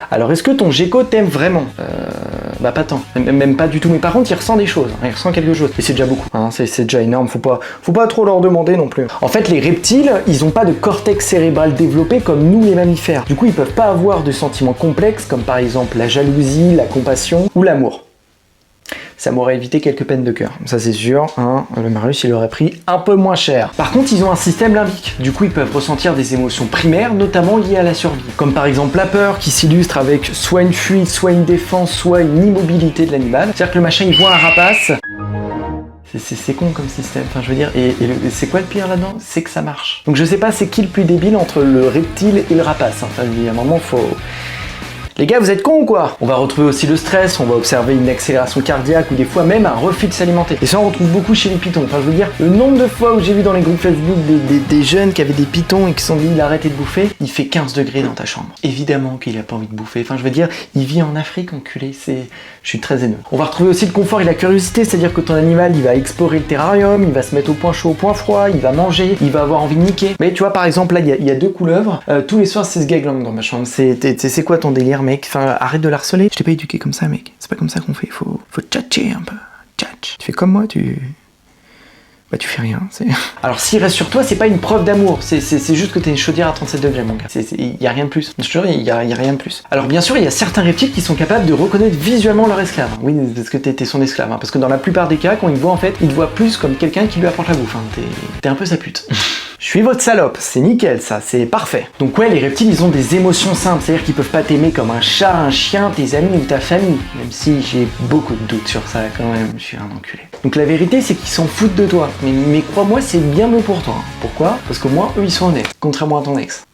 Alors est-ce que ton gecko t'aime vraiment? Bah pas tant, même pas du tout, mais par contre il ressent des choses, il ressent quelque chose, et c'est déjà beaucoup, hein, c'est déjà énorme, faut pas trop leur demander non plus. En fait les reptiles, ils ont pas de cortex cérébral développé comme nous les mammifères, du coup ils peuvent pas avoir de sentiments complexes comme par exemple la jalousie, la compassion ou l'amour. Ça m'aurait évité quelques peines de cœur, ça c'est sûr, hein, le Marius il aurait pris un peu moins cher. Par contre ils ont un système limbique, du coup ils peuvent ressentir des émotions primaires, notamment liées à la survie. Comme par exemple la peur qui s'illustre avec soit une fuite, soit une défense, soit une immobilité de l'animal. C'est-à-dire que le machin il voit un rapace, c'est con comme système, enfin je veux dire, et c'est quoi le pire là-dedans? C'est que ça marche. Donc je sais pas c'est qui le plus débile entre le reptile et le rapace, enfin il y a un moment faut... Les gars, vous êtes cons ou quoi? On va retrouver aussi le stress, on va observer une accélération cardiaque ou des fois même un refus de s'alimenter. Et ça, on retrouve beaucoup chez les pitons. Enfin, je veux dire, le nombre de fois où j'ai vu dans les groupes Facebook des jeunes qui avaient des pitons et qui se sont dit il a arrêté de bouffer, il fait 15 degrés dans ta chambre. Évidemment qu'il a pas envie de bouffer. Enfin, je veux dire, il vit en Afrique, enculé, je suis très ému. On va retrouver aussi le confort et la curiosité, c'est-à-dire que ton animal, il va explorer le terrarium, il va se mettre au point chaud, au point froid, il va manger, il va avoir envie de niquer. Mais tu vois, par exemple, là, il y a 2 couleuvres, tous les soirs, c'est ce gaglang dans ma chambre. C'est quoi ton délire, mec? Enfin, arrête de la harceler. Je t'ai pas éduqué comme ça, mec. C'est pas comme ça qu'on fait. Faut tchatcher un peu. Tchatch. Tu fais comme moi, bah tu fais rien, Alors s'il reste sur toi, c'est pas une preuve d'amour, c'est juste que t'es une chaudière à 37 degrés mon gars, y a rien de plus, je te jure, y a rien de plus. Alors bien sûr, il y a certains reptiles qui sont capables de reconnaître visuellement leur esclave, oui, parce que t'es son esclave, hein. Parce que dans la plupart des cas, quand il te voit en fait, il te voit plus comme quelqu'un qui lui apporte la bouffe, hein. T'es un peu sa pute. Je suis votre salope, c'est nickel ça, c'est parfait. Donc ouais, les reptiles ils ont des émotions simples, c'est-à-dire qu'ils peuvent pas t'aimer comme un chat, un chien, tes amis ou ta famille. Même si j'ai beaucoup de doutes sur ça quand même, je suis un enculé. Donc la vérité c'est qu'ils s'en foutent de toi, mais crois-moi c'est bien bon pour toi. Pourquoi? Parce que moi eux ils sont honnêtes, contrairement à ton ex.